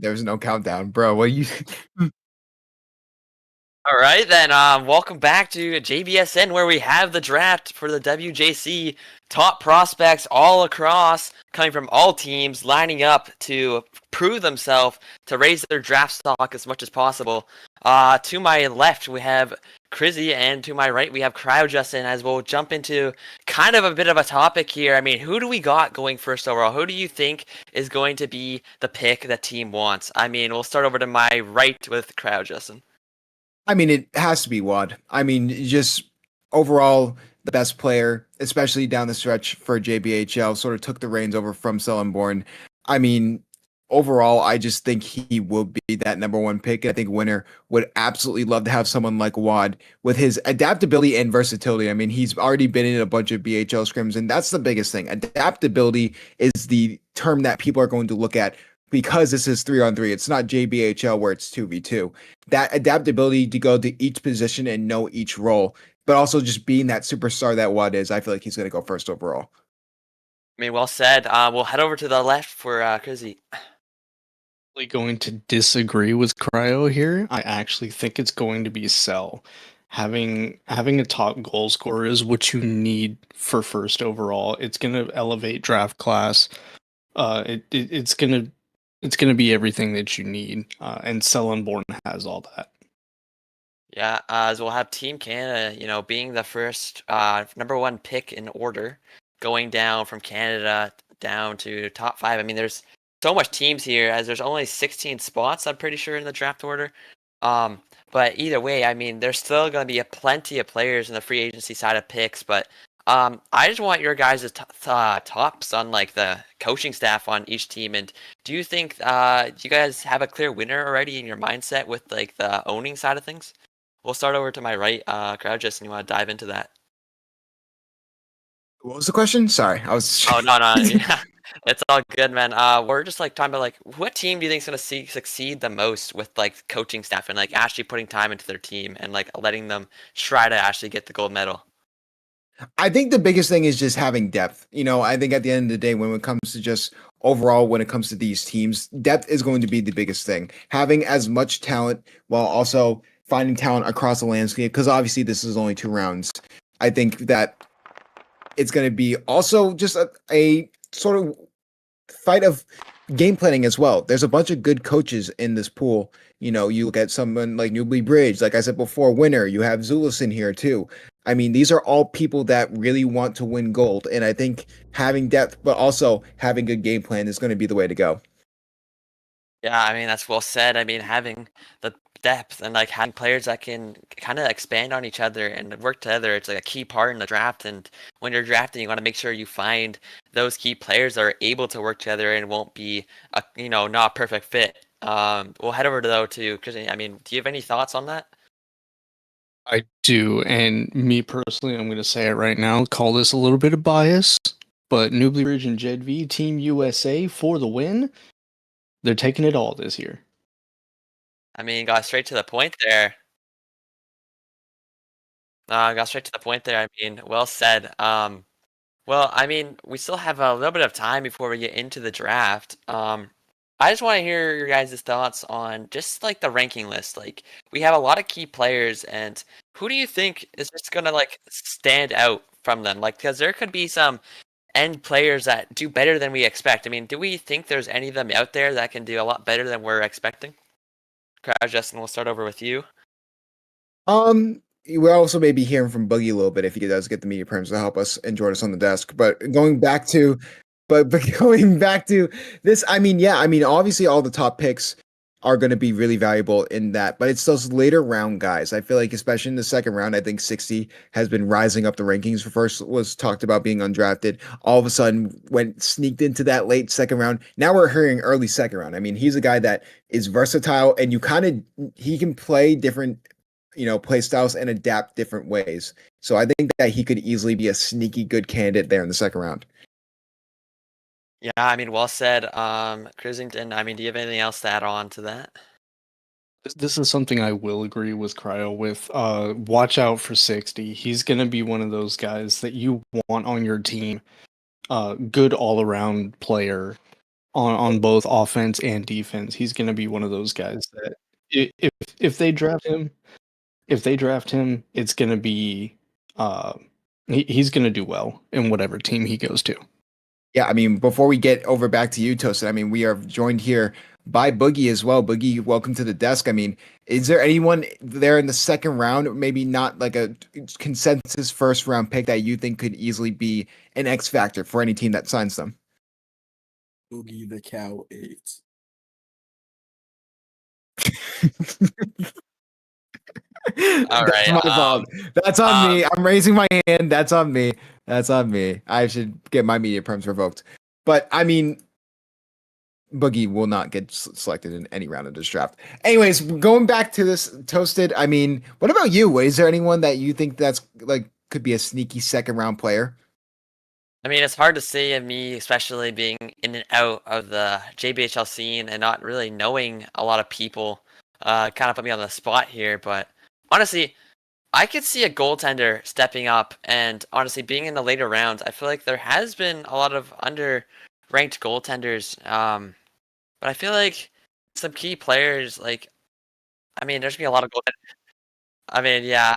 There's no countdown, bro. What you? All right, then. Welcome back to JBSN, where we have the draft for the WJC top prospects all across, coming from all teams, lining up to prove themselves to raise their draft stock as much as possible. To my left, we have Crizzy, and to my right, we have CryoJustin. As we'll jump into kind of a bit of a topic here. I mean, who do we got going first overall? Who do you think is going to be the pick that team wants? I mean, we'll start over to my right with CryoJustin. I mean, it has to be Wad. I mean, just overall the best player, especially down the stretch for JBHL, sort of took the reins over from Sullenborn. I mean, overall, I just think he will be that number one pick. I think Winner would absolutely love to have someone like Wad with his adaptability and versatility. I mean, he's already been in a bunch of BHL scrims, and that's the biggest thing. Adaptability is the term that people are going to look at because this is 3-on-3. It's not JBHL where it's 2v2. That adaptability to go to each position and know each role, but also just being that superstar that Wad is, I feel like he's going to go first overall. I mean, well said. We'll head over to the left for Crizzy. Going to disagree with Cryo here. I actually think it's going to be Cell. Having a top goal scorer is what you need for first overall. It's going to elevate draft class. It's going to be everything that you need, and Sullenborn has all that. Yeah, as we'll have Team Canada, being the first number one pick in order, going down from Canada down to top 5. I mean, there's so much teams here, as there's only 16 spots, I'm pretty sure, in the draft order. But either way, I mean, there's still going to be plenty of players in the free agency side of picks, but I just want your guys' tops on like the coaching staff on each team. And do you think do you guys have a clear winner already in your mindset with like the owning side of things? We'll start over to my right, CryoJustin. You want to dive into that? What was the question? Sorry, I was. Oh no, yeah, it's all good, man. We're just like talking about like what team do you think is gonna succeed the most with like coaching staff and like actually putting time into their team and like letting them try to actually get the gold medal. I think the biggest thing is just having depth. I think at the end of the day, when it comes to just overall, when it comes to these teams, depth is going to be the biggest thing. Having as much talent while also finding talent across the landscape, because obviously this is only 2 rounds. I think that it's going to be also just a sort of fight of game planning as well. There's a bunch of good coaches in this pool. You look at someone like Newbly Bridge, like I said before, Winner. You have Zulus in here too. I mean, these are all people that really want to win gold, and I think having depth, but also having a game plan is going to be the way to go. Yeah, I mean that's well said. I mean having the depth and like having players that can kind of expand on each other and work together, it's like a key part in the draft. And when you're drafting, you want to make sure you find those key players that are able to work together and won't be a not a perfect fit. We'll head over to though to Christian. I mean, do you have any thoughts on that? I do, and me personally, I'm going to say it right now. Call this a little bit of bias, but Newbly Ridge and Jed V, Team USA for the win. They're taking it all this year. I mean, got straight to the point there. Got straight to the point there. I mean, well said. Well, I mean, we still have a little bit of time before we get into the draft. I just want to hear your guys' thoughts on just like the ranking list. Like, we have a lot of key players, and who do you think is just gonna like stand out from them? Like, because there could be some end players that do better than we expect. I mean, do we think there's any of them out there that can do a lot better than we're expecting? Justin, we'll start over with you. We're also maybe hearing from Boogie a little bit if he does get the media perms to help us and join us on the desk. But going back to this, I mean, yeah, I mean, obviously all the top picks are going to be really valuable in that, but it's those later round guys. I feel like, especially in the second round, I think 60 has been rising up the rankings. First was talked about being undrafted. All of a sudden went sneaked into that late second round. Now we're hearing early second round. I mean, he's a guy that is versatile and he can play different play styles and adapt different ways. So I think that he could easily be a sneaky good candidate there in the second round. Yeah, I mean, well said. Cruisington, I mean, do you have anything else to add on to that? This is something I will agree with Cryo with. Watch out for 60. He's going to be one of those guys that you want on your team. Good all-around player on both offense and defense. He's going to be one of those guys that if they draft him, it's going to be he's going to do well in whatever team he goes to. Yeah, I mean, before we get over back to you, Toasted, I mean, we are joined here by Boogie as well. Boogie, welcome to the desk. I mean, is there anyone there in the second round, maybe not like a consensus first round pick that you think could easily be an X factor for any team that signs them? Boogie the Cow 8. All That's right. my fault. That's on me. I'm raising my hand. That's on me. That's on me. I should get my media perms revoked. But I mean, Boogie will not get selected in any round of this draft. Anyways, going back to this Toasted, I mean, what about you? Is there anyone that you think that's like could be a sneaky second round player? I mean, it's hard to say of me, especially being in and out of the JBHL scene and not really knowing a lot of people. Kind of put me on the spot here, but honestly, I could see a goaltender stepping up, and honestly, being in the later rounds, I feel like there has been a lot of underranked goaltenders. But I feel like some key players, like, I mean, there's gonna be a lot of goaltenders. I mean, yeah.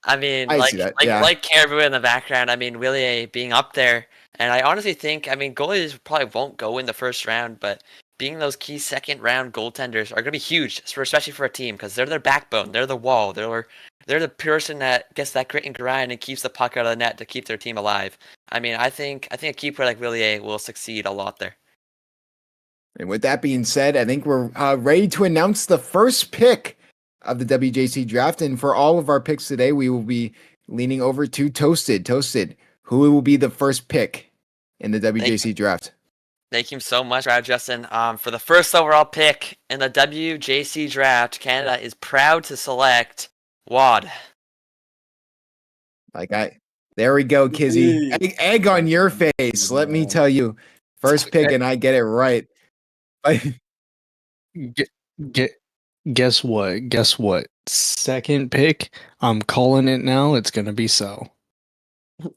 I mean, I see that. Yeah. like Caribou in the background. I mean, Willie being up there, and I honestly think, I mean, goalies probably won't go in the first round, but being those key second round goaltenders are gonna be huge, especially for a team, because they're their backbone, they're the wall, they're the person that gets that grit and grind and keeps the puck out of the net to keep their team alive. I mean, I think a key player like Willie will succeed a lot there. And with that being said, I think we're ready to announce the first pick of the WJC draft. And for all of our picks today, we will be leaning over to Toasted. Toasted, who will be the first pick in the WJC draft? Thank you so much, Justin. For the first overall pick in the WJC draft, Canada is proud to select Wad. There we go, Kizzy. Egg on your face. Let me tell you, first pick, and I get it right. Guess what? Guess what? Second pick, I'm calling it now. It's gonna be so.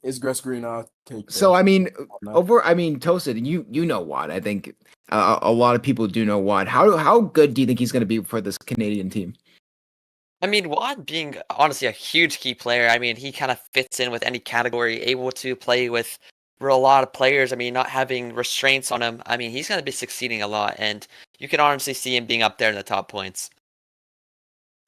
Is Grass Green take? So I mean, no. Toasted, and you know Watt. I think a lot of people do know Watt. How good do you think he's going to be for this Canadian team? I mean, Watt being honestly a huge key player. I mean, he kind of fits in with any category, able to play with a lot of players. I mean, not having restraints on him. I mean, he's going to be succeeding a lot, and you can honestly see him being up there in the top points.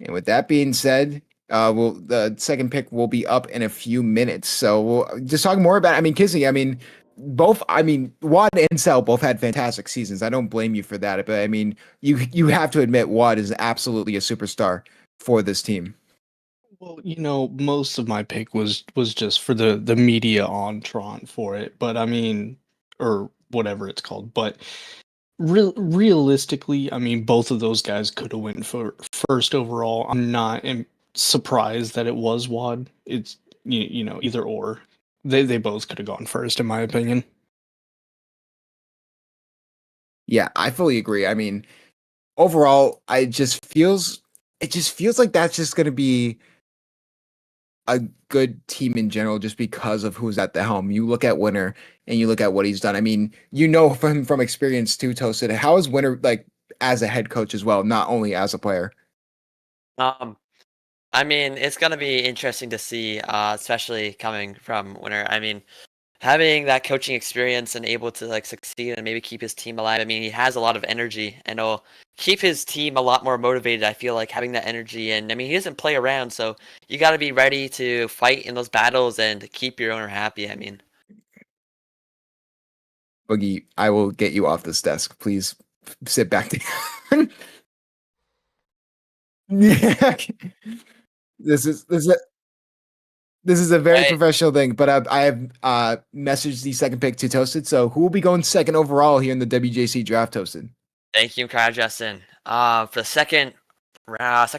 And with that being said, the second pick will be up in a few minutes. So we'll just talk more about. I mean, Kissy. I mean, both. I mean, Watt and Sel both had fantastic seasons. I don't blame you for that. But I mean, you have to admit Watt is absolutely a superstar for this team. Well, most of my pick was just for the media entrant for it, but I mean, or whatever it's called. But realistically, I mean, both of those guys could have went for first overall. I'm not surprised that it was Wad. It's either or. They both could have gone first, in my opinion. Yeah, I fully agree. I mean, overall, it just feels like that's just going to be a good team in general, just because of who's at the helm. You look at Winter and you look at what he's done. I mean, from experience too, Toasted. How is Winter like as a head coach as well, not only as a player? I mean, it's gonna be interesting to see, especially coming from Winter. I mean, having that coaching experience and able to like succeed and maybe keep his team alive. I mean, he has a lot of energy and it'll keep his team a lot more motivated. I feel like having that energy, and I mean, he doesn't play around, so you got to be ready to fight in those battles and keep your owner happy. I mean, Boogie, I will get you off this desk. Please sit back down. Yeah. This is a very Right. professional thing, but I have messaged the second pick to Toasted. So who will be going second overall here in the WJC draft, Toasted? Thank you, Kyle Justin. For the second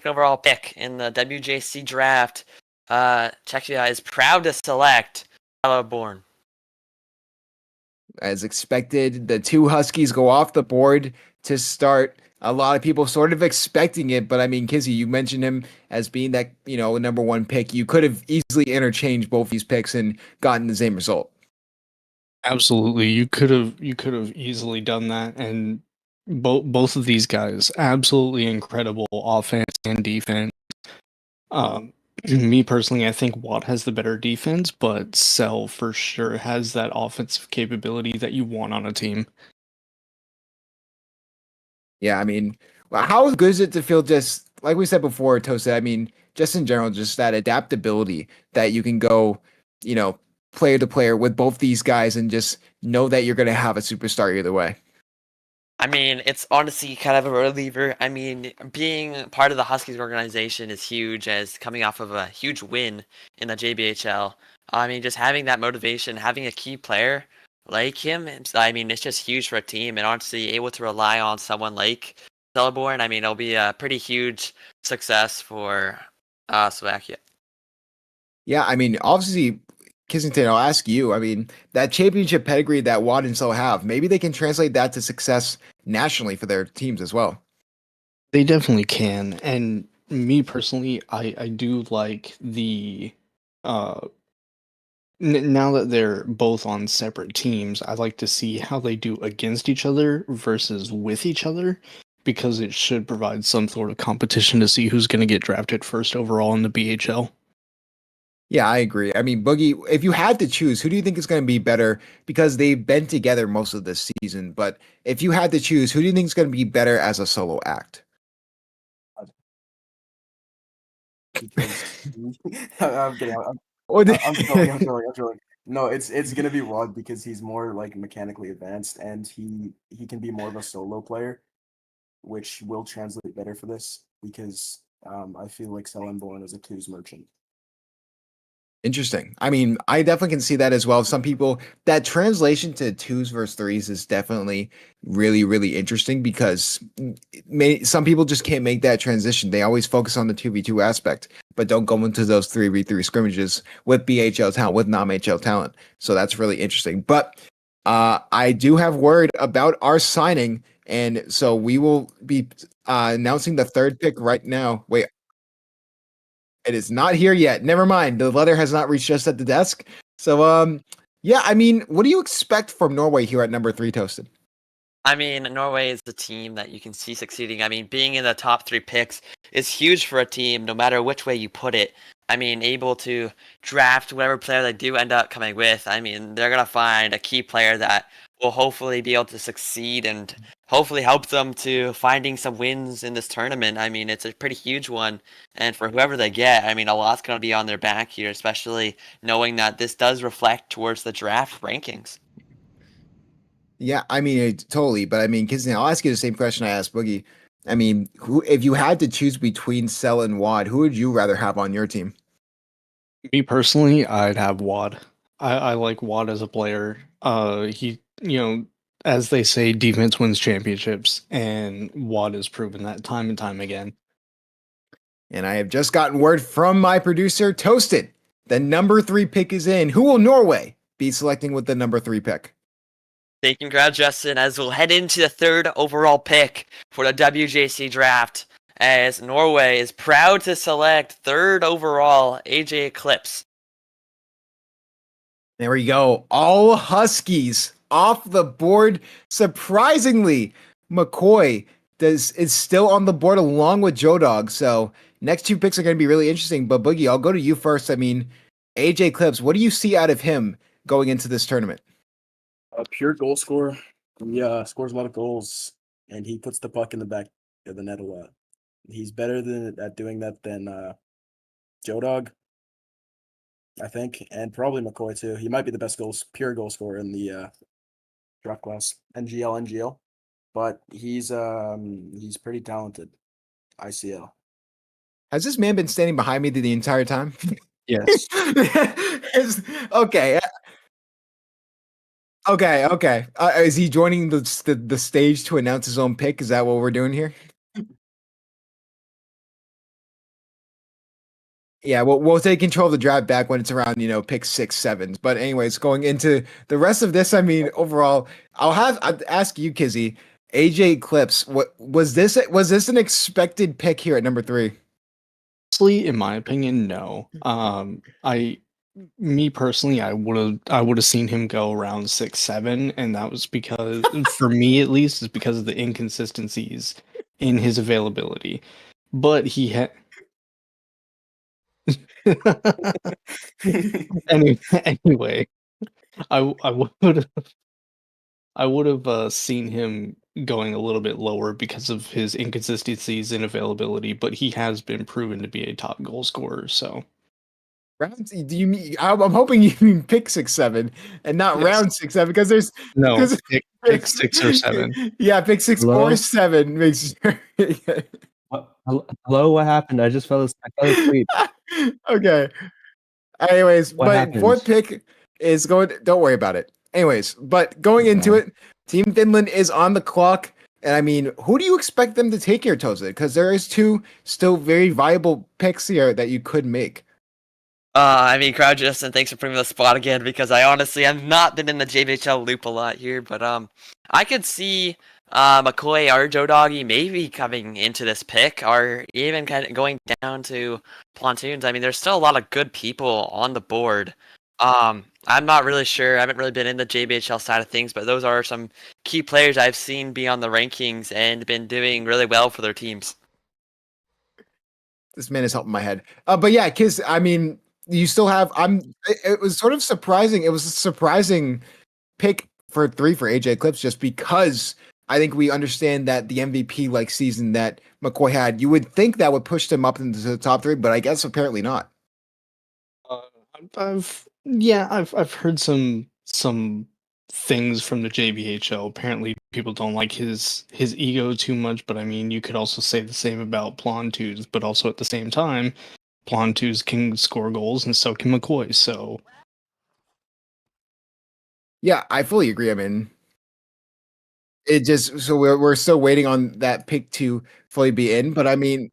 overall pick in the WJC draft, Czechia is proud to select Born. As expected, the two Huskies go off the board to start. A lot of people sort of expecting it, but I mean, Kizzy, you mentioned him as being that, number one pick. You could have easily interchanged both these picks and gotten the same result. Absolutely, you could have easily done that, and both of these guys, absolutely incredible offense and defense. Me personally, I think Watt has the better defense, but Sel for sure has that offensive capability that you want on a team. Yeah, I mean, how good is it to feel, just like we said before, Tosa? I mean, just in general, just that adaptability that you can go, player to player with both these guys and just know that you're going to have a superstar either way. I mean, it's honestly kind of a reliever. I mean, being part of the Huskies organization is huge, as coming off of a huge win in the JBHL. I mean, just having that motivation, having a key player like him, I mean, it's just huge for a team. And honestly, able to rely on someone like Celeborn, I mean, it'll be a pretty huge success for Slovakia. Yeah, I mean, obviously, Kissington, I'll ask you. I mean, that championship pedigree that Watt and So have, maybe they can translate that to success nationally for their teams as well. They definitely can. And me personally, I do like the now that they're both on separate teams, I like to see how they do against each other versus with each other, because it should provide some sort of competition to see who's going to get drafted first overall in the BHL. Yeah, I agree. I mean, Boogie, if you had to choose, who do you think is going to be better? Because they've been together most of this season, but if you had to choose, who do you think is going to be better as a solo act? I'm kidding. I'm trolling. No, it's gonna be Rod because he's more like mechanically advanced and he can be more of a solo player, which will translate better for this because I feel like Sellenborn is a twos merchant. Interesting. I mean, I definitely can see that as well. Some people, that translation to twos versus threes is definitely really, really interesting because some people just can't make that transition. They always focus on the 2v2 aspect, but don't go into those 3v3 scrimmages with BHL talent, with non-HL talent. So that's really interesting. But I do have word about our signing. And so we will be announcing the third pick right now. Wait, it is not here yet. Never mind. The letter has not reached us at the desk. So yeah, I mean, what do you expect from Norway here at number 3, Toasted? I mean, Norway is the team that you can see succeeding. I mean, being in the top 3 picks is huge for a team, no matter which way you put it. I mean, able to draft whatever player they do end up coming with. I mean, they're going to find a key player that will hopefully be able to succeed and hopefully help them to finding some wins in this tournament. I mean, it's a pretty huge one. And for whoever they get, I mean, a lot's going to be on their back here, especially knowing that this does reflect towards the draft rankings. Yeah, I mean, totally. But I mean, because I'll ask you the same question I asked Boogie. I mean, who, if you had to choose between Cell and Wad, who would you rather have on your team? Me personally, I'd have Wad. I like Wad as a player. He, as they say, defense wins championships, and Wad has proven that time and time again. And I have just gotten word from my producer, Toasted. The number 3 pick is in. Who will Norway be selecting with the number 3 pick? Congrats, Justin, as we'll head into the 3rd overall pick for the WJC draft, as Norway is proud to select 3rd overall AJ Eclipse. There we go. All Huskies off the board. Surprisingly, McCoy is still on the board along with Joe Dog. So next 2 picks are going to be really interesting. But Boogie, I'll go to you first. I mean, AJ Eclipse, what do you see out of him going into this tournament? A pure goal scorer. He scores a lot of goals, and he puts the puck in the back of the net a lot. He's better at doing that than Joe Dog, I think, and probably McCoy too. He might be the best pure goal scorer in the draft class, NGL, but he's pretty talented. ICL. Has this man been standing behind me the entire time? Yes. Okay. Okay. Is he joining the stage to announce his own pick? Is that what we're doing here? Yeah, we'll take control of the draft back when it's around, pick 6, 7. But anyways, going into the rest of this, I mean, overall, I'd ask you, Kizzy, AJ Eclipse, what was this an expected pick here at number 3? Honestly, in my opinion, no. Me personally, I would have seen him go around 6, 7, and that was because, for me at least, is because of the inconsistencies in his availability. But he had. Anyway, I would have seen him going a little bit lower because of his inconsistencies in availability, but he has been proven to be a top goal scorer. So. Round? Do you mean? I'm hoping you mean pick 6, 7, and not Yes. round 6, 7, because there's No, pick 6 or 7. Yeah, pick 6 Hello? or 7 makes sure. Hello, what happened? I fell asleep. Okay. Anyways, What but happens? 4th pick is going. Don't worry about it. Anyways, but going into it, Team Finland is on the clock. And I mean, who do you expect them to take here, Toza? Because there is 2 still very viable picks here that you could make. I mean, Crowd Justin, thanks for putting me on the spot again, because I honestly have not been in the JBHL loop a lot here, but I could see McCoy or Joe Doggy maybe coming into this pick, or even kind of going down to Pontoons. I mean, there's still a lot of good people on the board. I'm not really sure. I haven't really been in the JBHL side of things, but those are some key players I've seen be on the rankings and been doing really well for their teams. This man is helping my head. But yeah, Kiz, I mean, you still have. It was sort of surprising. It was a surprising pick for 3 for AJ Eclipse, just because I think we understand that the MVP like season that McCoy had. You would think that would push them up into the top 3, but I guess apparently not. I've heard some things from the JBHL. Apparently, people don't like his ego too much, but I mean, you could also say the same about Plontoos, but also at the same time, Plontoos can score goals, and so can McCoy. So, Yeah, I fully agree. I mean, it just so we're still waiting on that pick to fully be in, but I mean,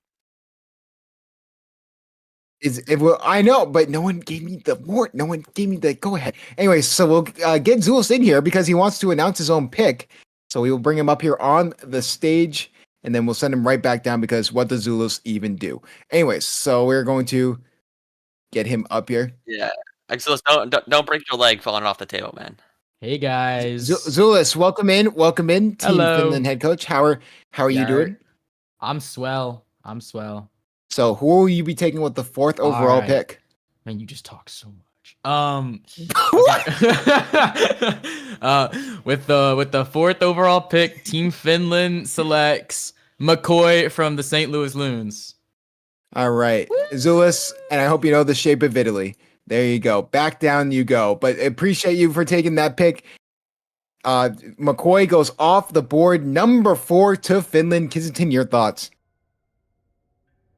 I know, but no one gave me the go ahead. Anyway, so we'll get Zulus in here because he wants to announce his own pick. So we will bring him up here on the stage, and then we'll send him right back down because what does Zulus even do? Anyways, so we're going to get him up here. Yeah. Exodus, don't break your leg falling off the table, man. Hey guys. Zulus, welcome in. Welcome in, Team Hello. Finland head coach. How are you Yar. doing? I'm swell. So, who will you be taking with the 4th overall Alright. pick? Man, you just talk so much. What? With the 4th overall pick, Team Finland selects McCoy from the St. Louis Loons. All right, Zulus, and I hope you know the shape of Italy. There you go. Back down you go. But appreciate you for taking that pick. McCoy goes off the board, number 4 to Finland. Kensington, your thoughts?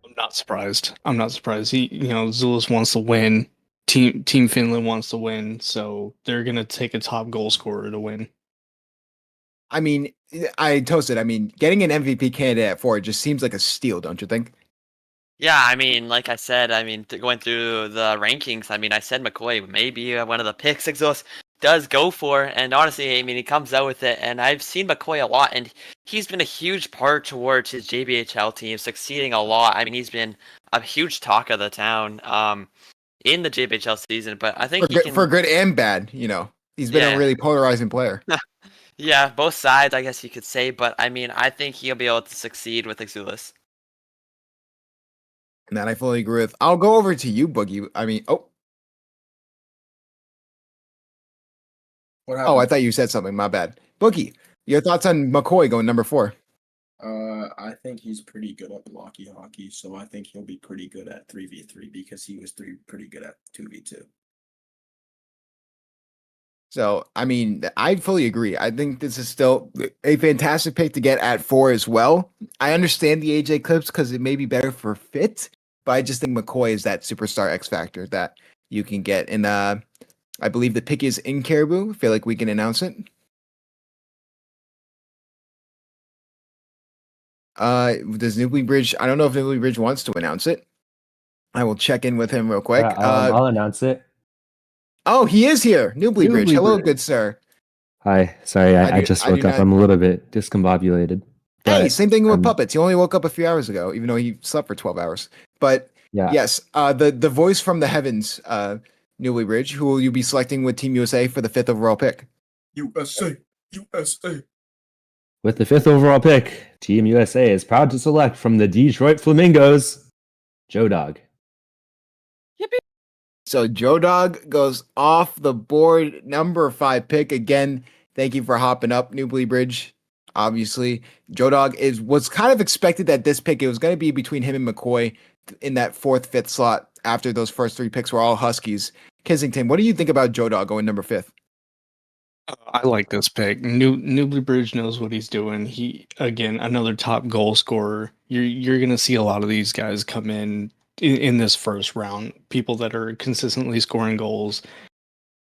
I'm not surprised. Zulus wants to win. Team Finland wants to win, so they're gonna take a top goal scorer to win. I mean, getting an MVP candidate at 4 just seems like a steal, don't you think? Yeah, I mean, like I said, going through the rankings, I said McCoy maybe one of the picks Exos does go for, and honestly, he comes out with it, and I've seen McCoy a lot, and he's been a huge part towards his JBHL team, succeeding a lot. He's been a huge talk of the town in the JBHL season, but I think for good and bad, he's been a really polarizing player. Yeah, both sides, I guess you could say, but I think he'll be able to succeed with Exulus. And that I fully agree with. I'll go over to you, Boogie. What happened? I thought you said something. My bad. Boogie, your thoughts on McCoy going number 4? I think he's pretty good at blocky hockey, so I think he'll be pretty good at 3v3 because he was pretty good at 2v2. So, I fully agree. I think this is still a fantastic pick to get at 4 as well. I understand the AJ clips because it may be better for fit, but I just think McCoy is that superstar X factor that you can get. And I believe the pick is in Caribou. I feel like we can announce it. Does Newly Bridge? I don't know if Newly Bridge wants to announce it. I will check in with him real quick. I'll announce it. Oh, he is here. Newly Bridge. Hello, good sir. Hi. Sorry, I just woke up. I'm a little bit discombobulated. Hey, same thing with Puppets. He only woke up a few hours ago, even though he slept for 12 hours. But yeah. Yes, the voice from the heavens, Newly Bridge, who will you be selecting with Team USA for the 5th overall pick? USA. With the 5th overall pick, Team USA is proud to select from the Detroit Flamingos, Joe Dog. Yippee. So Joe Dog goes off the board, number 5 pick. Again, thank you for hopping up, Newly Bridge. Obviously, Joe Dog was kind of expected that this pick, it was going to be between him and McCoy in that 4th, 5th slot after those first 3 picks were all Huskies. Kensington, what do you think about Joe Dog going number 5th? I like this pick. Newly Bridge knows what he's doing. He, again, another top goal scorer. You're going to see a lot of these guys come in this first round, people that are consistently scoring goals,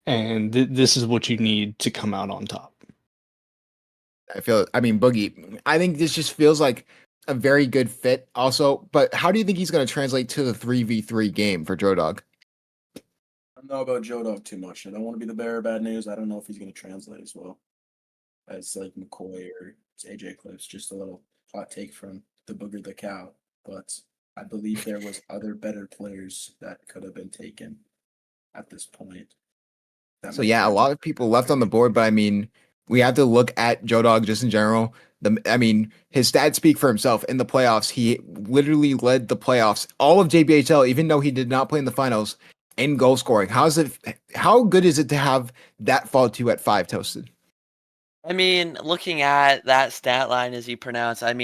and this is what you need to come out on top. Boogie, I think this just feels like a very good fit also, but how do you think he's going to translate to the 3v3 game for Joe Dog? I don't know about Joe Dog too much. I don't want to be the bearer of bad news. I don't know if he's going to translate as well as like McCoy or AJ Clips. Just a little hot take from the Booger the Cow, but I believe there was other better players that could have been taken at this point. So yeah, a lot of people left on the board, but we have to look at Joe Dog just in general. His stats speak for himself. In the playoffs, he literally led the playoffs, all of JBHL, even though he did not play in the finals, in goal scoring. How good is it to have that fall to you at 5, Toasted? Looking at that stat line as you pronounce, I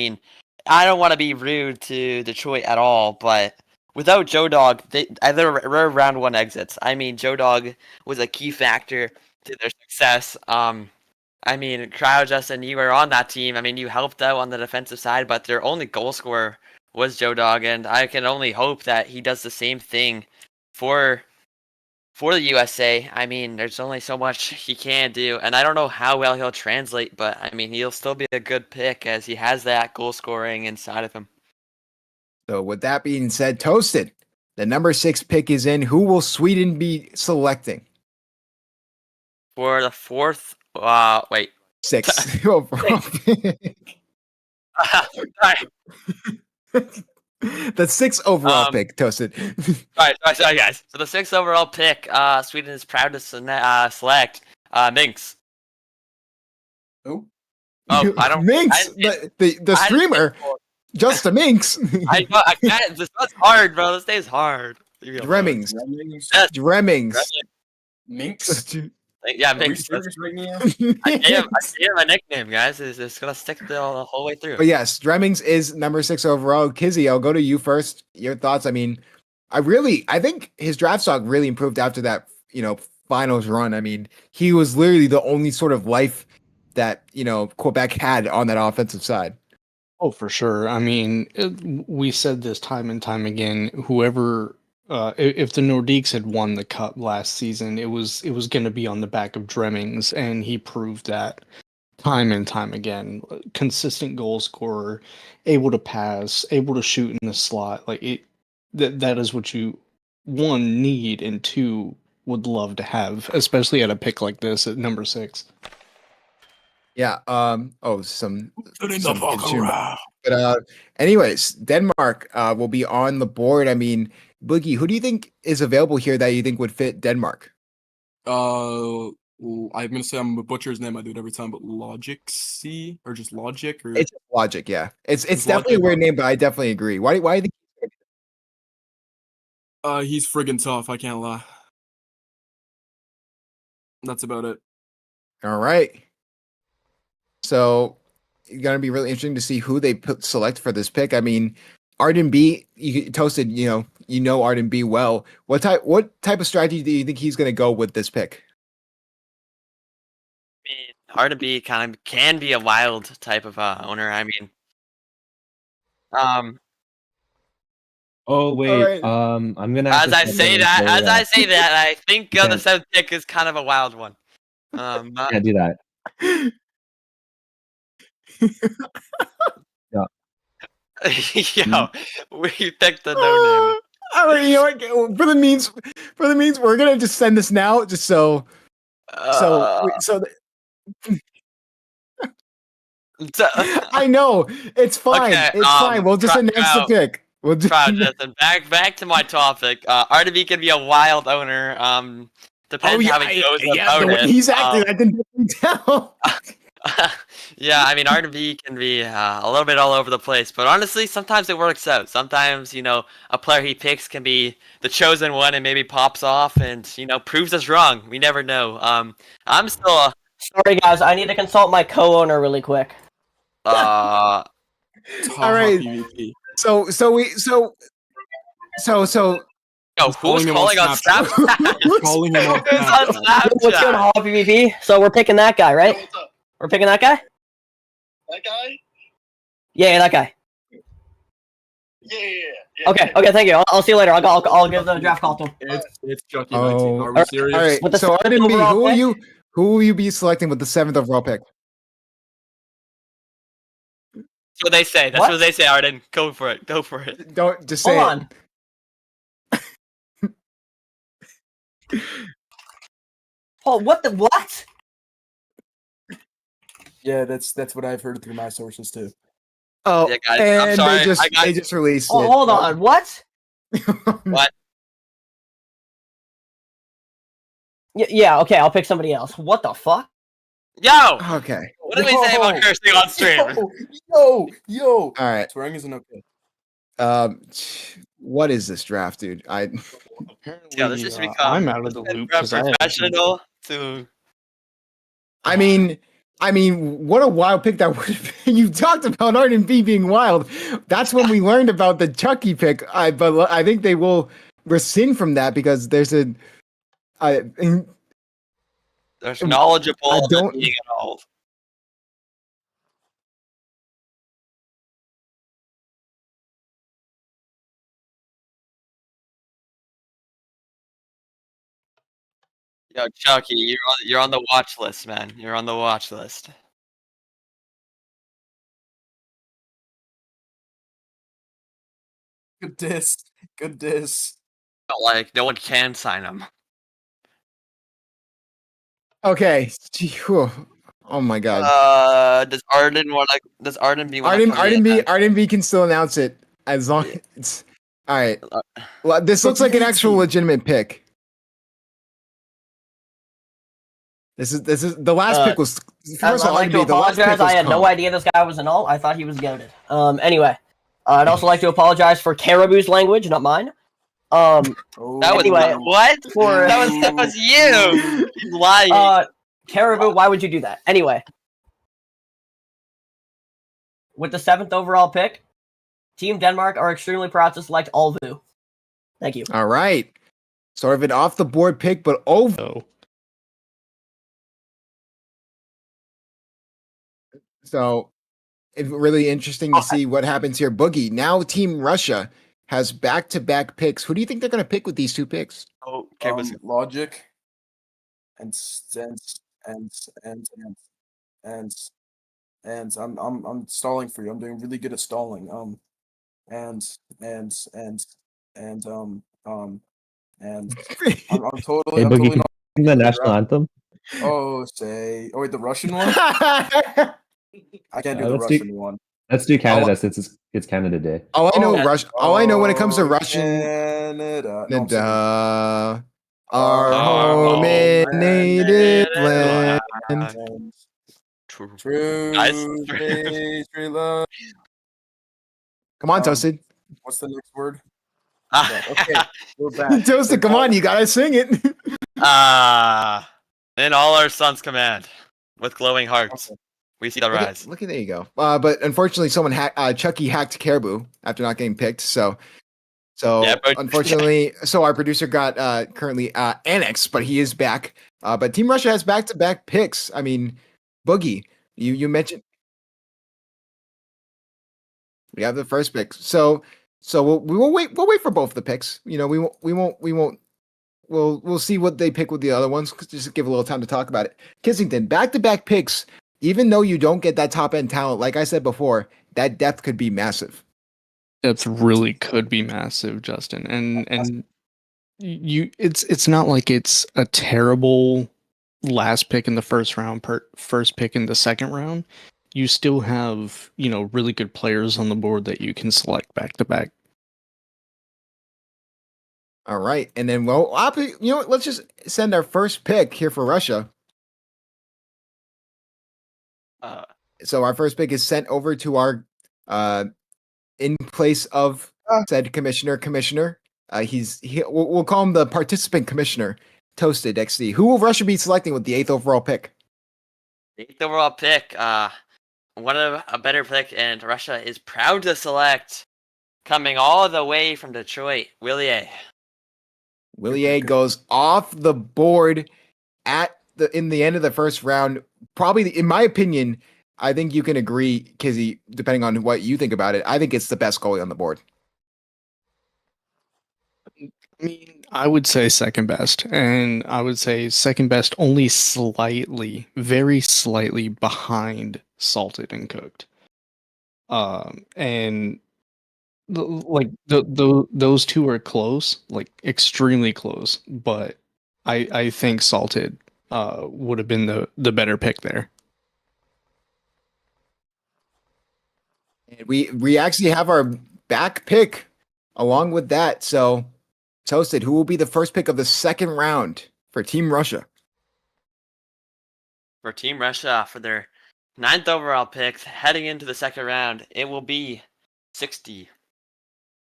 don't want to be rude to Detroit at all, but without Joe Dog, they're round 1 exits. Joe Dog was a key factor to their success. Cryo Justin, you were on that team. You helped out on the defensive side, but their only goal scorer was Joe Dog, and I can only hope that he does the same thing for the USA. There's only so much he can do, and I don't know how well he'll translate, but he'll still be a good pick as he has that goal scoring inside of him. So with that being said, Toasted, the number 6 pick is in. Who will Sweden be selecting? For the 4th, 6 overall pick. The 6th overall Um, pick, Toasted. Sorry, guys. So the 6th overall pick, Sweden is proud to select Minx. Who? Oh, I don't. Minx, I the I didn't streamer, pick for- just a Minx. I know. I can't. This one's hard, bro. This day's hard. Leave me alone. Dremmings. Gremlins? Yes, Dremmings. Minx? yeah, Are we Minx. serious right now? I gave him a nickname, guys. It's gonna stick the whole way through. But yes, Dremmings is number 6 overall. Kizzy, I'll go to you first. Your thoughts? I mean, I think his draft stock really improved after that, finals run. I mean, he was literally the only sort of life that, Quebec had on that offensive side. Oh, for sure. I mean, we said this time and time again. Whoever, if the Nordiques had won the cup last season, it was going to be on the back of Dremmings, and he proved that time and time again. Consistent goal scorer, able to pass, able to shoot in the slot. Like it, that is what you one need and two would love to have, especially at a pick like this at number 6. Yeah. Some Put in some the consumer. Baccarat. But anyways, Denmark will be on the board. I mean, Boogie, who do you think is available here that you think would fit Denmark? I'm gonna say I'm gonna butcher his name. I do it every time, but Logic C or just Logic or It's Logic, yeah. It's It's definitely a Logic. weird name, but I definitely agree. Why do you think? he's friggin' tough. I can't lie. That's about it. All right. So it's gonna be really interesting to see who they select for this pick. I mean, Arden B, Toasted, Arden B well. What type of strategy do you think he's gonna go with this pick? I mean, hard to be kind of can be a wild type of owner. I mean, Oh wait, Alright. I'm gonna. Have as to I step say in that, and I think the can't- 7th pick is kind of a wild one. can't do that. Yo, we picked the no name. All right, you know what? For the means, we're gonna just send this now, just so I know it's fine. Okay, It's fine. We'll just announce the pick. We'll just and back to my topic. Artemis can be a wild owner. Depends how he goes about the way it. he's acting, I can definitely tell. Yeah, I mean, R&B can be a little bit all over the place, but honestly, sometimes it works out. Sometimes, a player he picks can be the chosen one and maybe pops off and, proves us wrong. We never know. I'm still, Sorry, guys. I need to consult my co-owner really quick. uh, All right. PvP. So yo, who's calling him on calling on Snapchat. Snapchat? Calling him on Who's on Snapchat. What's going Snapchat? on, PvP? So we're picking that guy, right? We're picking that guy? That guy? Yeah, that guy. Yeah. Okay, thank you. I'll see you later. I'll give the draft call to him. It's Chucky. Oh. 19. Are we serious? all right. With the So seventh Arden B, overall who will you be selecting with the 7th overall pick? That's what they say. That's What? what they say, Arden. Go for it. Go for it. Don't just say Hold it. on. Oh, what? Yeah, that's what I've heard through my sources too. Oh, Yeah, guys, I'm and sorry. they just released Oh, it. hold on. What? What? Yeah, okay, I'll pick somebody else. What the fuck? Yo! Okay. What did we say about Yo! cursing on stream? Yo! All right. Swearing isn't okay. What is this draft, dude? Yeah, this has Apparently, become I'm out of the loop from 'cause I haven't- professional to I mean, what a wild pick that would have been. You talked about Arden B being wild. That's when we learned about the Chucky pick. But I think they will rescind from that because there's there's knowledgeable I than don't- being old. Yo, Chucky, you're on the watch list, man. You're on the watch list. Good diss. Good diss. Like no one can sign him. okay. Whew. Oh my god. Does Arden be? Arden B can still announce it. As long it's all right. Well, this looks like an actual legitimate pick. This is the last pick was first of all, I'd like to arguably, the last pick apologize. I was had no calm. idea this guy was an alt. I thought he was goated. Anyway, I'd also like to apologize for Caribou's language, not mine. That was Anyway, what? for That was you. He's lying. Caribou, why would you do that? Anyway, with the 7th overall pick, Team Denmark are extremely proud to select Olvu. Thank you. All right. Sort of an off the board pick, but over. So it's really interesting to see what happens here. Boogie. Now Team Russia has back-to-back picks. Who do you think they're going to pick with these 2 picks? Oh, Logic and I'm stalling for you. I'm doing really good at stalling. And I'm totally. Hey, I'm Boogie, totally can not. you sing the national anthem? Oh, wait, the Russian one. I can't do the Russian one. Let's do Canada since it's Canada Day. All I know, all I know when it comes to Russian, Canada. No, Canada, our home and native land. True. Love. Come on, Toasted. What's the next word? Okay, we're back. Toasted, come on, you gotta sing it. In all our sons command, with glowing hearts, we see the rise. Look at there you go. But unfortunately, someone Chucky hacked Caribou after not getting picked. So Yeah, unfortunately, so our producer got currently annexed, but he is back. But Team Russia has back-to-back picks. I mean, Boogie, you mentioned we have the first pick. So we'll wait for both the picks. You know, we won't. We'll see what they pick with the other ones. Just give a little time to talk about it. Kissington, back-to-back picks. Even though you don't get that top-end talent, like I said before, that depth could be massive. Depth really could be massive, Justin. And it's not like it's a terrible last pick in the first round, first pick in the second round. You still have, really good players on the board that you can select back-to-back. All right. And then, let's just send our first pick here for Russia. So our first pick is sent over to our in place of said commissioner. We'll call him the participant commissioner, Toasted XD. Who will Russia be selecting with the 8th overall pick? 8th overall pick. One of a better pick, and Russia is proud to select, coming all the way from Detroit, Willie. Willie goes off the board in the end of the first round. Probably, in my opinion, I think you can agree, Kizzy, depending on what you think about it. I think it's the best goalie on the board. I mean, I would say second best, and I would say second best only slightly, very slightly behind Salted and Cooked. And those two are close, like extremely close, but I think Salted would have been the better pick there. And we actually have our back pick along with that. So, Toasted, who will be the first pick of the second round for Team Russia? For Team Russia, for their 9th overall pick, heading into the second round, it will be 60.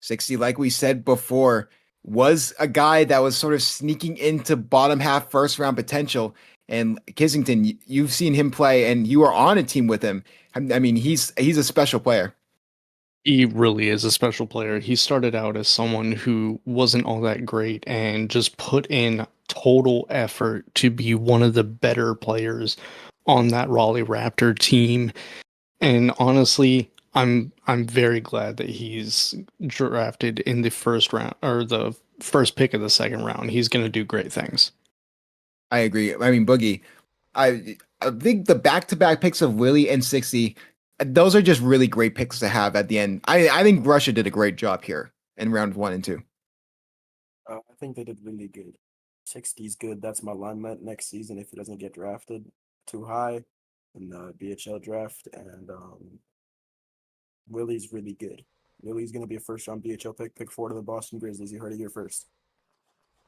60, like we said before, was a guy that was sort of sneaking into bottom half first round potential. And Kissington, you've seen him play, and you are on a team with him. I mean, he's a special player. He really is a special player. He started out as someone who wasn't all that great and just put in total effort to be one of the better players on that Raleigh Raptor team. And honestly, I'm very glad that he's drafted in the first round, or the first pick of the second round. He's going to do great things. I agree. I mean, Boogie, I think the back-to-back picks of Willie and 60, those are just really great picks to have at the end. I think Russia did a great job here in round 1 and 2. I think they did really good. 60 is good. That's my alignment next season if he doesn't get drafted too high in the BHL draft. And Willie's really good. Willie's going to be a first-round BHL pick 4 to the Boston Grizzlies. You heard it here first.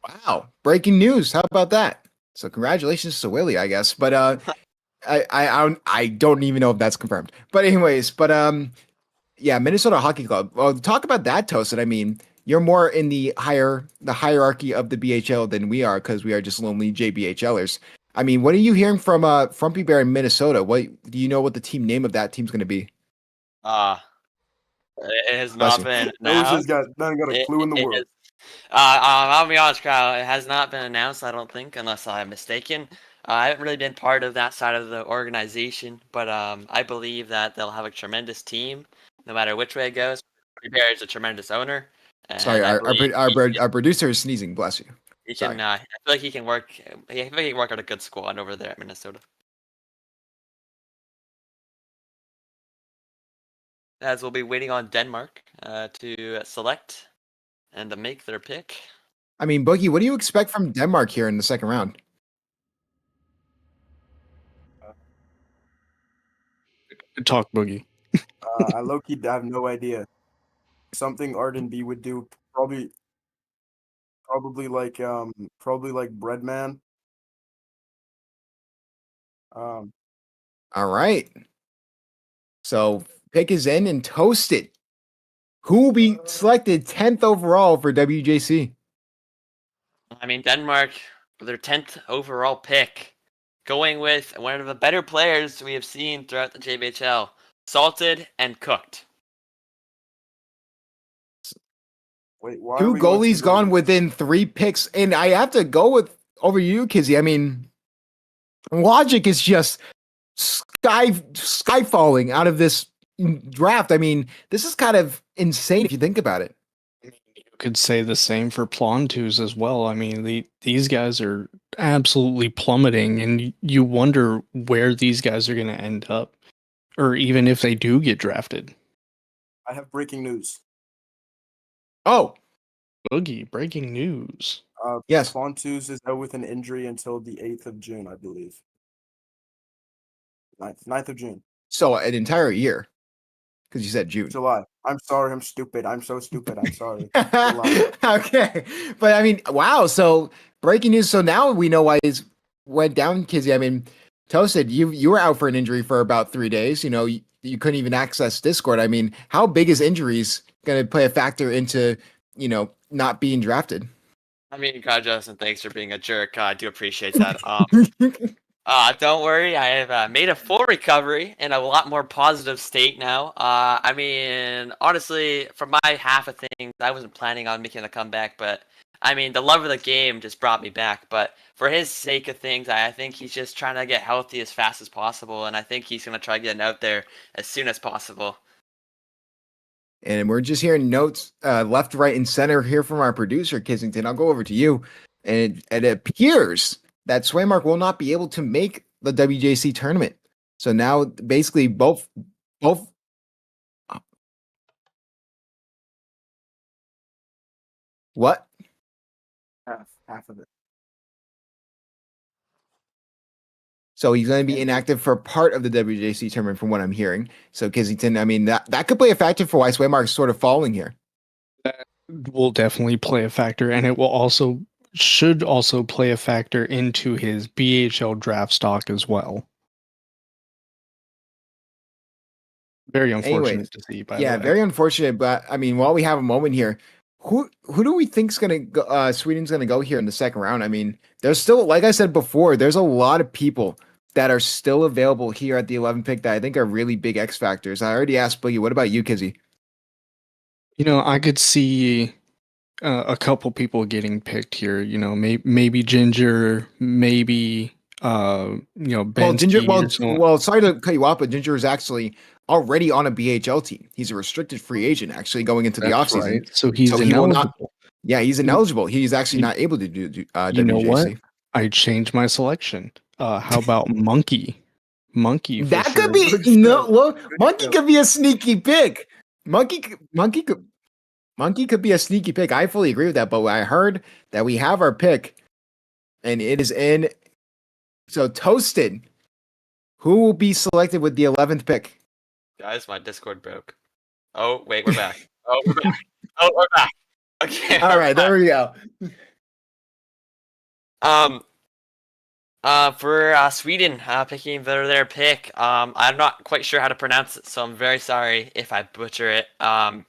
Wow, breaking news. How about that? So congratulations to Willie, I guess. But I don't even know if that's confirmed. But anyways, yeah, Minnesota Hockey Club. Well, talk about that, Toasted. I mean, you're more in the hierarchy of the BHL than we are because we are just lonely JBHLers. I mean, what are you hearing from Frumpy Bear in Minnesota? What do you know what the team name of that team's going to be? It has Bless not you. been Doja's announced. got a clue in the world. I'll be honest, Kyle. It has not been announced. I don't think, unless I'm mistaken. I haven't really been part of that side of the organization, but I believe that they'll have a tremendous team, no matter which way it goes. Bear is a tremendous owner. And Sorry, I believe our producer is sneezing. Bless you. he Sorry. can. I feel like he can work. I feel like he can work out a good squad over there at Minnesota. As we'll be waiting on Denmark to select and to make their pick. I mean, Boogie, what do you expect from Denmark here in the second round? Talk Boogie. I low-key have no idea. Something Arden B would do, probably like Breadman. All right. So pick is in and toasted. Who will be selected 10th overall for WJC? I mean, Denmark, with their 10th overall pick, going with one of the better players we have seen throughout the JBHL, salted and cooked. Wait, why are Two we going goalies two gone goalies? within 3 picks, and I have to go with over you, Kizzy. I mean, logic is just sky falling out of this draft. I mean, this is kind of insane if you think about it. You could say the same for Plantus as well. I mean, these guys are absolutely plummeting, and you wonder where these guys are going to end up, or even if they do get drafted. I have breaking news. Oh, Boogie, breaking news. yes. Fontus is out with an injury until the 8th of June, I believe. 9th of June. So an entire year, because you said June. July. I'm sorry, I'm stupid. I'm so stupid. I'm sorry. July. Okay, but I mean, wow. So breaking news. So now we know why he's went down, Kizzy. I mean, Toasted, you were out for an injury for about 3 days. You know, you couldn't even access Discord. I mean, how big is injuries going to play a factor into, you know, not being drafted? I mean, God, Justin, thanks for being a jerk. I do appreciate that. Don't worry, I have made a full recovery in a lot more positive state now. I mean, honestly, for my half of things, I wasn't planning on making a comeback, but I mean, the love of the game just brought me back. But for his sake of things, I think he's just trying to get healthy as fast as possible, and I think he's going to try getting out there as soon as possible. And we're just hearing notes left, right, and center here from our producer, Kissington. I'll go over to you. And it appears that Swaymark will not be able to make the WJC tournament. So now basically both what? Half of it. So he's going to be inactive for part of the WJC tournament, from what I'm hearing. So Kissington, I mean, that could play a factor for why Swaymark's sort of falling here. That will definitely play a factor, and it will should also play a factor into his BHL draft stock as well. Very unfortunate to see, by the way. Very unfortunate. But I mean, while we have a moment here, who do we think's gonna go, Sweden's gonna go here in the second round? I mean, there's still, like I said before, there's a lot of people that are still available here at the 11th pick that I think are really big X factors. I already asked Boogie. What about you, Kizzy? You know, I could see a couple people getting picked here. You know, maybe Ginger, maybe Ben. Well, Ginger. Well, sorry to cut you off, but Ginger is actually already on a BHL team. He's a restricted free agent, actually going into the offseason. Right. So he's ineligible. He's ineligible. He's actually not able to do WJC. You know what? I changed my selection. How about Monkey? Monkey. That could be Monkey could be a sneaky pick. Monkey could be a sneaky pick. I fully agree with that. But I heard that we have our pick, and it is in. So Toasted, who will be selected with the 11th pick? Guys, my Discord broke. Oh, wait, we're back. Oh, we're back. Oh, we're back. Okay. All right, there we go. For Sweden, picking their pick. I'm not quite sure how to pronounce it, so I'm very sorry if I butcher it. I'm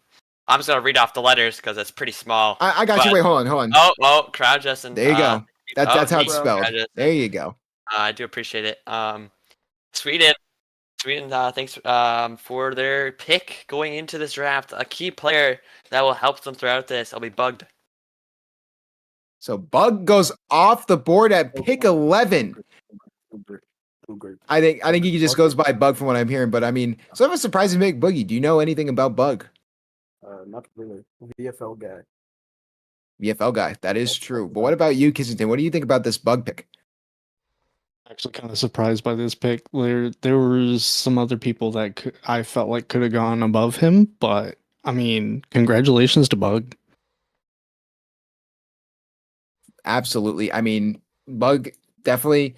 just gonna read off the letters because it's pretty small. I got you. But- Wait, hold on. Oh, Crowd Justin. There you go. That's how it's thank you, spelled. Crowd Justin. There you go. I do appreciate it. Sweden. Thanks for their pick going into this draft. A key player that will help them throughout this. I'll be bugged. So Bug goes off the board at pick 11. I think he just goes by Bug from what I'm hearing, but I mean, sort of a surprising pick. Boogie, do you know anything about Bug? Not really. VFL guy. VFL guy. That is true. But what about you, Kissington? What do you think about this Bug pick? Actually, kind of surprised by this pick. There was some other people that I felt like could have gone above him, but I mean, congratulations to Bug. Absolutely. I mean, Bug definitely.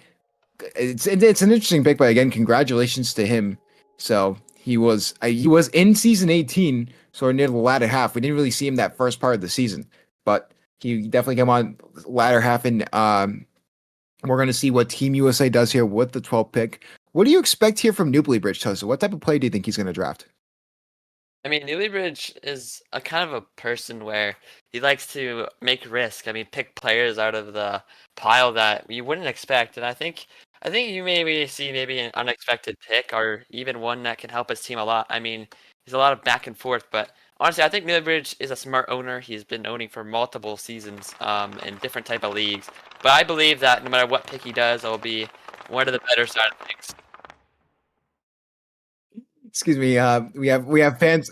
It's an interesting pick, but again, congratulations to him. So he was in season 18, sort of near the latter half. We didn't really see him that first part of the season, but he definitely came on latter half, and we're going to see what Team USA does here with the 12th pick. What do you expect here from Newblybridge, Tosa? What type of play do you think he's going to draft? I mean, Newlybridge is a kind of a person where he likes to make risk. I mean, pick players out of the pile that you wouldn't expect, and I think you maybe see an unexpected pick or even one that can help his team a lot. I mean, there's a lot of back and forth, but honestly, I think Newlybridge is a smart owner. He's been owning for multiple seasons in different type of leagues. But I believe that no matter what pick he does, it'll be one of the better side of picks. Excuse me. We have fans.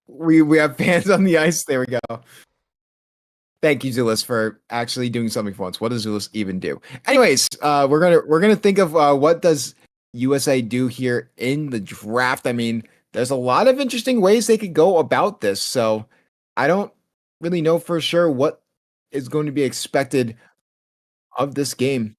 We have fans on the ice. There we go. Thank you, Zulus, for actually doing something for once. What does Zulus even do? Anyways, we're gonna think of what does USA do here in the draft. I mean, there's a lot of interesting ways they could go about this. So I don't really know for sure what is going to be expected of this game.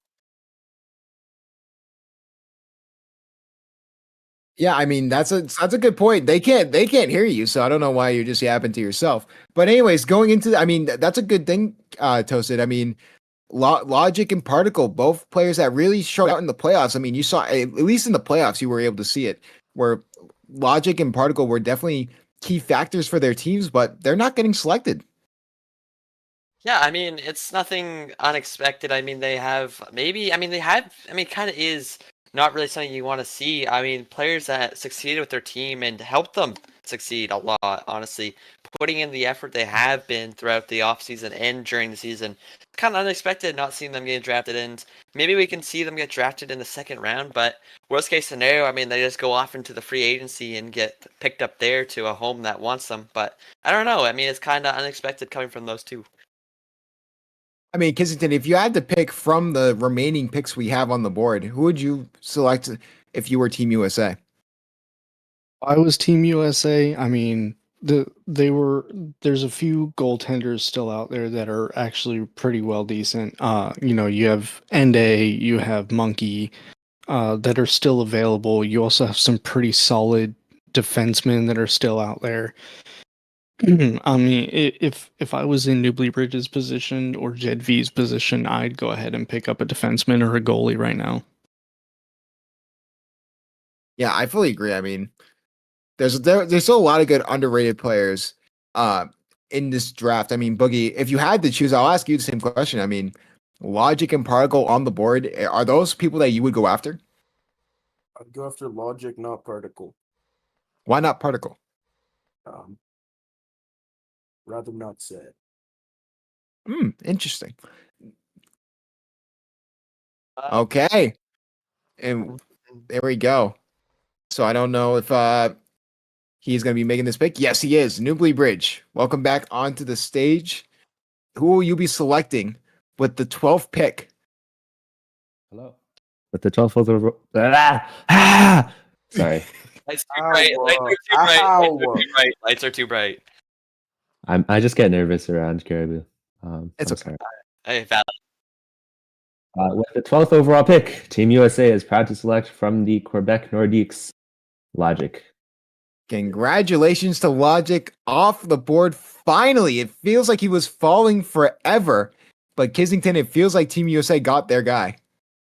Yeah, I mean that's a good point. They can't hear you, so I don't know why you're just yapping to yourself. But anyways, going into I mean that's a good thing, Toasted. I mean, Logic and Particle, both players that really showed out in the playoffs. I mean, you saw at least in the playoffs you were able to see it, where Logic and Particle were definitely key factors for their teams, but they're not getting selected. Yeah, I mean, it's nothing unexpected. I mean, they have kind of is not really something you want to see. I mean, players that succeeded with their team and helped them succeed a lot, honestly, putting in the effort they have been throughout the offseason and during the season. It's kind of unexpected not seeing them get drafted, and maybe we can see them get drafted in the second round, but worst case scenario, I mean, they just go off into the free agency and get picked up there to a home that wants them. But I don't know. I mean, it's kind of unexpected coming from those two. I mean, Kissington, if you had to pick from the remaining picks we have on the board, who would you select if you were Team USA? If I was Team USA, I mean, there's a few goaltenders still out there that are actually pretty well decent. You have Ende, you have Monkey, that are still available. You also have some pretty solid defensemen that are still out there. I mean, if I was in Newblybridge's position or Jed V's position, I'd go ahead and pick up a defenseman or a goalie right now. Yeah, I fully agree. I mean, there's still a lot of good underrated players in this draft. I mean, Boogie, if you had to choose, I'll ask you the same question. I mean, Logic and Particle on the board, are those people that you would go after? I'd go after Logic, not Particle. Why not Particle? Rather not say. Interesting. Okay. And there we go. So I don't know if he's going to be making this pick. Yes, he is. Newblybridge, welcome back onto the stage. Who will you be selecting with the 12th pick? Hello. With the 12th overall. Sorry. Lights too bright. Lights are too bright. I just get nervous around Caribou. It's I'm okay. sorry. Hey, valid. With the 12th overall pick, Team USA is proud to select from the Quebec Nordiques, Logic. Congratulations to Logic off the board. Finally, it feels like he was falling forever, but Kissington, it feels like Team USA got their guy.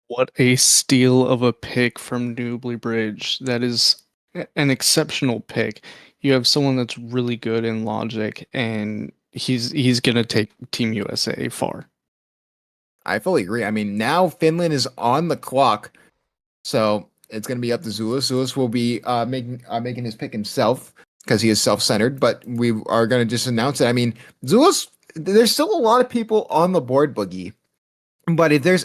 What a steal of a pick from Newbly Bridge. That is an exceptional pick. You have someone that's really good in Logic, and he's gonna take Team USA far. I fully agree. I mean, now Finland is on the clock, so it's going to be up to Zulus. Zulus will be making his pick himself because he is self-centered, but we are going to just announce it. I mean, Zulus, there's still a lot of people on the board, Boogie, but if there's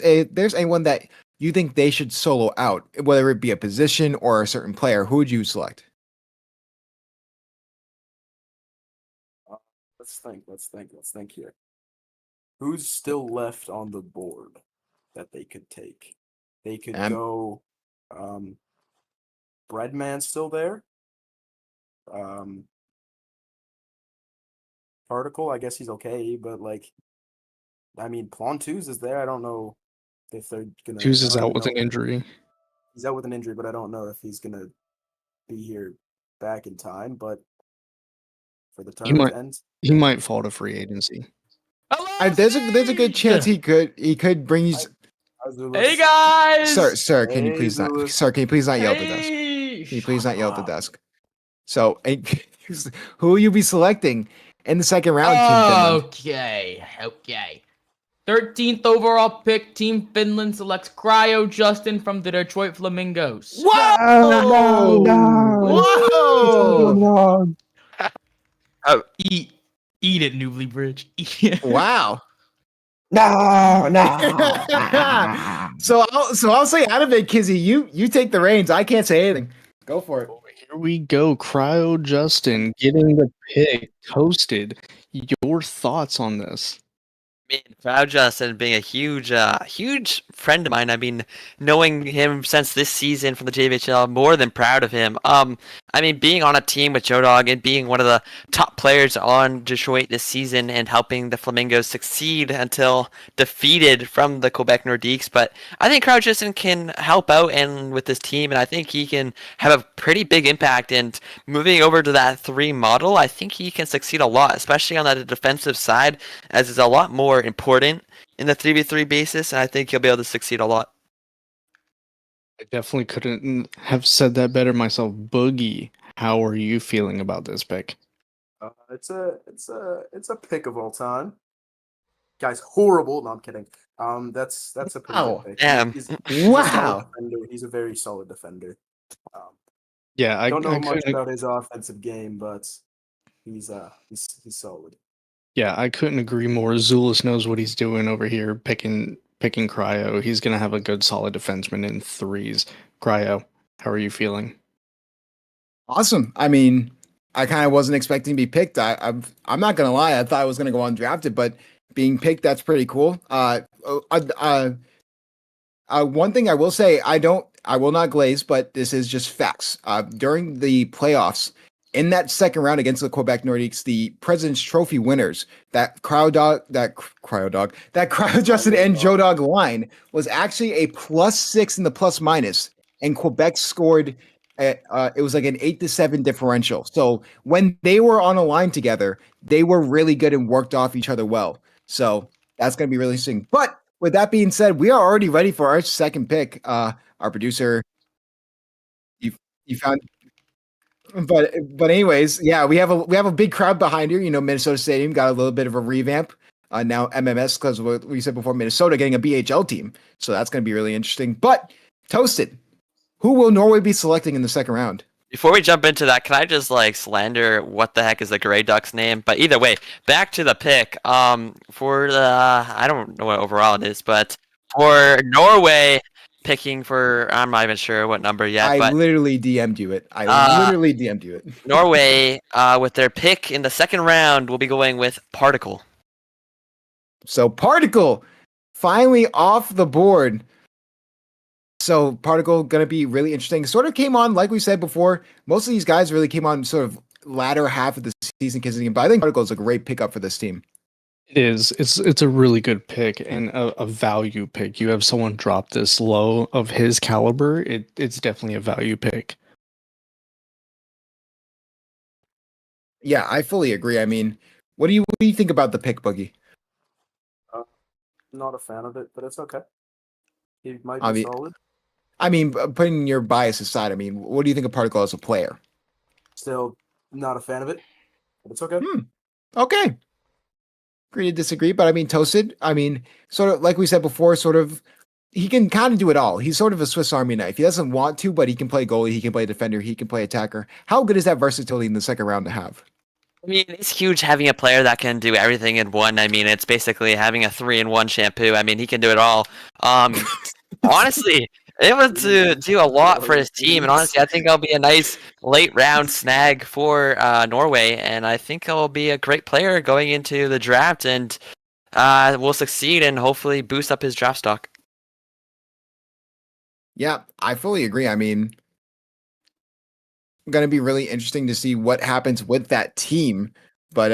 anyone that you think they should solo out, whether it be a position or a certain player, who would you select? Let's think here. Who's still left on the board that they could take? They could go. Breadman's still there. Particle, I guess he's okay, but I mean, Plantuz is there. I don't know if they're gonna. Hughes is out with an injury. He's out with an injury, but I don't know if he's gonna be here back in time. But for the tournament ends, he might fall to free agency. There's a good chance he could bring you. Hey guys, sir, can you please not yell at the desk? Can you please not yell at the desk? So, who will you be selecting in the second round, Team Finland? Okay. 13th overall pick, Team Finland selects Cryo Justin from the Detroit Flamingos. Whoa! Whoa! Oh, eat it, Newbly Bridge. Eat it. Wow. No. So I'll say out of it, Kizzy, you take the reins. I can't say anything. Go for it. Here we go. Cryo Justin getting the pick. Toasted. Your thoughts on this? I mean, Crowd Justin being a huge friend of mine. I mean, knowing him since this season from the JVHL, more than proud of him. I mean, being on a team with Joe Dog and being one of the top players on Detroit this season and helping the Flamingos succeed until defeated from the Quebec Nordiques. But I think Crowd Justin can help out and with this team, and I think he can have a pretty big impact. And moving over to that 3 model, I think he can succeed a lot, especially on the defensive side, as is a lot more important in the 3v3 basis, and I think he'll be able to succeed a lot. I definitely couldn't have said that better myself. Boogie, how are you feeling about this pick? It's a pick of all time. Guy's horrible. No, I'm kidding. That's a pretty good pick. Damn. He's Wow. He's a very solid defender. Yeah, I don't know much couldn't- about his offensive game, but he's solid. Yeah, I couldn't agree more. Zulus knows what he's doing over here, picking Cryo. He's gonna have a good, solid defenseman in 3s. Cryo, how are you feeling? Awesome. I mean, I kind of wasn't expecting to be picked. I'm not gonna lie. I thought I was gonna go undrafted, but being picked, that's pretty cool. One thing I will say, I will not glaze, but this is just facts. During the playoffs, in that second round against the Quebec Nordiques, the President's Trophy winners, that Cryo Justin and Joe Dog line was actually a +6 in the plus minus, and Quebec scored. It was like an 8-7 differential. So when they were on a line together, they were really good and worked off each other well. So that's going to be really interesting. But with that being said, we are already ready for our second pick. Our producer, you found. But anyways, yeah, we have a big crowd behind here. You know, Minnesota Stadium got a little bit of a revamp. Now MMS, because what we said before, Minnesota getting a BHL team. So that's going to be really interesting. But Toasted, who will Norway be selecting in the second round? Before we jump into that, can I just slander what the heck is the Grey Ducks name? But either way, back to the pick. For the I don't know what overall it is, but for Norway picking for I'm not even sure what number yet. I literally DM'd you it. Literally DM'd you it. Norway, with their pick in the second round, will be going with Particle. So Particle finally off the board. So Particle going to be really interesting. Sort of came on, like we said before, most of these guys really came on sort of latter half of the season, but I think Particle is a great pickup for this team. It is. It's a really good pick and a value pick. You have someone drop this low of his caliber. It's definitely a value pick. Yeah, I fully agree. I mean, what do you think about the pick, Boogie? Not a fan of it, but it's okay. He might I be mean, solid. putting your bias aside, I mean, what do you think of Particle as a player? Still not a fan of it, but it's okay. Okay. Agree to disagree, but I mean, Toasted, I mean, sort of like we said before, sort of, he can kind of do it all. He's sort of a Swiss Army knife. He doesn't want to, but he can play goalie, he can play defender, he can play attacker. How good is that versatility in the second round to have? I mean, it's huge having a player that can do everything in one. I mean, it's basically having a 3-in-1 shampoo. I mean, he can do it all. Honestly, able to do a lot for his team, and honestly, I think it'll be a nice late round snag for Norway, and I think he'll be a great player going into the draft, and will succeed and hopefully boost up his draft stock. Yeah, I fully agree. I mean, going to be really interesting to see what happens with that team, but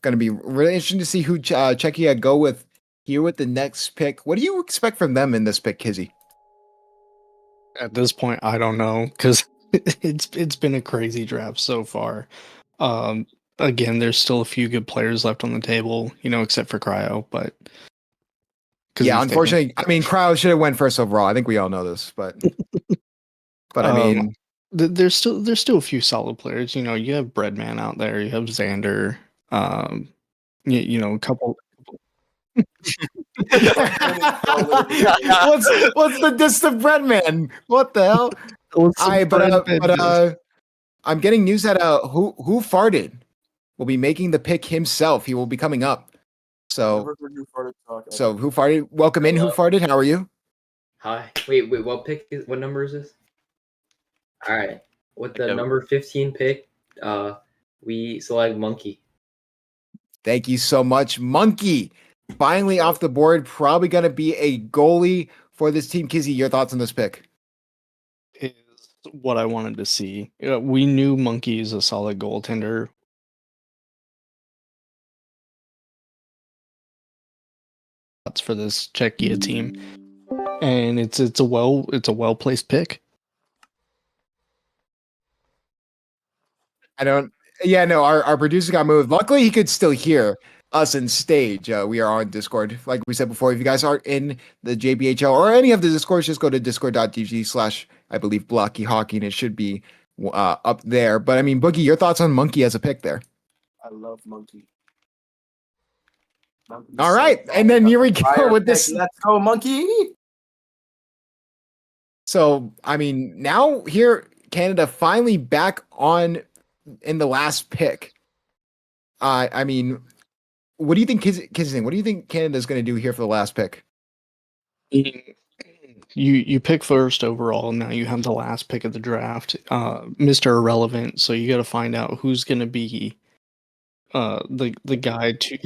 going to be really interesting to see who Czechia go with here with the next pick. What do you expect from them in this pick, Kizzy? At this point, I don't know because it's been a crazy draft so far. Again, there's still a few good players left on the table, except for Cryo, but yeah, unfortunately, I mean, Cryo should have went first overall. I think we all know this, but I mean, there's still a few solid players. You have Breadman out there, you have Xander, a couple. what's the distant bread man? What the hell? I'm getting news that who farted will be making the pick himself. He will be coming up. So who farted? Welcome in. Who farted? How are you? Hi. Wait. What number is this? All right. With the number 15 pick, we select Monkey. Thank you so much, Monkey. Finally off the board. Probably going to be a goalie for this team. Kizzy, your thoughts on this pick? Is what I wanted to see. We knew Monkey is a solid goaltender. That's for this Czechia team, and it's a well placed pick. Our producer got moved. Luckily, he could still hear us in stage. We are on Discord. Like we said before, if you guys aren't in the JBHL or any of the Discords, just go to discord.gg/ I believe Blocky Hockey, and it should be up there. But I mean, Boogie, your thoughts on Monkey as a pick there? I love Monkey. All right, and then here we go with this. Let's go, Monkey. So, I mean, now here, Canada finally back on in the last pick. I mean, what do you think, Kizzy? What do you think Canada's going to do here for the last pick? You pick first overall. Now you have the last pick of the draft, Mr. Irrelevant. So you got to find out who's going to be the guy to.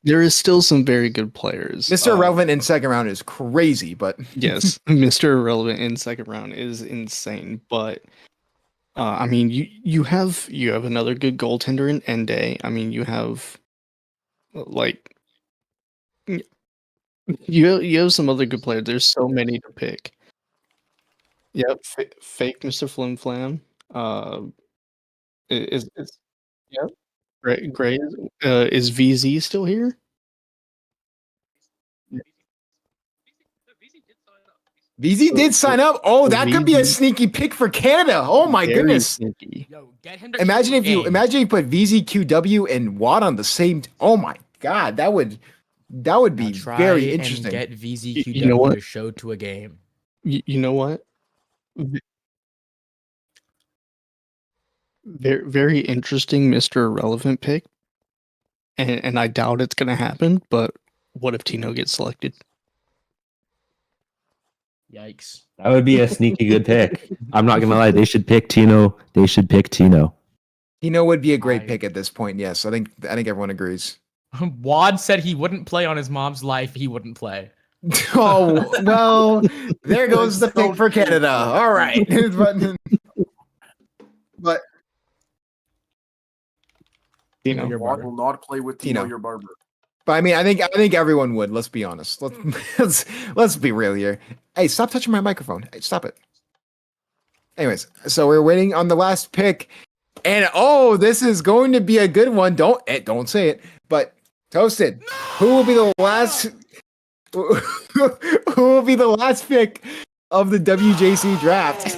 There is still some very good players. Mr. Irrelevant in second round is crazy, but yes, Mr. Irrelevant in second round is insane. But I mean, you have another good goaltender in Ende. I mean, you have you have some other good players. There's so many to pick. Yep, fake Mr. Flim Flam. Is yep. Great. Is VZ still here? VZ did sign up. Oh, that could be a sneaky pick for Canada. Oh my goodness! Sneaky. Yo, get him to Imagine if game. you put VZQW and Watt on the same. Oh my god, that would be very interesting. Get VZQW You know what? to show to a game. You know what? Very, very interesting Mr. Irrelevant pick. And I doubt it's going to happen, but what if Tino gets selected? Yikes. That would be a sneaky good pick. I'm not going to lie. They should pick Tino. Tino would be a great pick at this point. Yes, I think everyone agrees. Wad said he wouldn't play on his mom's life. He wouldn't play. Oh, well, there goes the pick for Canada. All right. but Tino, your Watt barber. will not play with Tino, your barber. But I mean, I think everyone would. Let's be honest. Let's be real here. Hey, stop touching my microphone. Hey, stop it. Anyways, so we're waiting on the last pick, and this is going to be a good one. Don't say it, but Toasted, who will be the last? Who will be the last pick of the WJC draft?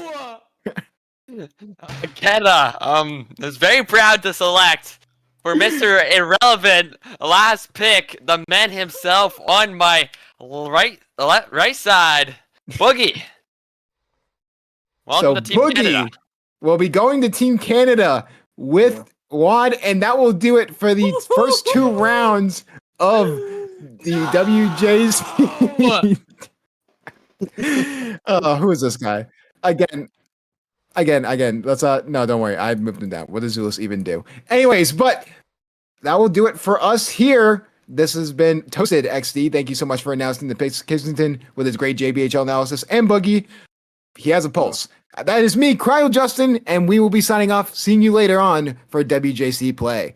Kenna, is very proud to select for Mr. Irrelevant last pick, the man himself on my right side, Boogie. Welcome to Team Boogie Canada. will be going to Team Canada with Wad, and that will do it for the first 2 rounds of the WJC. Who is this guy? Again. Let's no, don't worry. I moved him down. What does Zulus even do? Anyways, but that will do it for us here. This has been Toasted XD. Thank you so much for announcing the picks. Kensington with his great JBHL analysis, and Boogie, he has a pulse. That is me, Cryo Justin, and we will be signing off. Seeing you later on for WJC Play.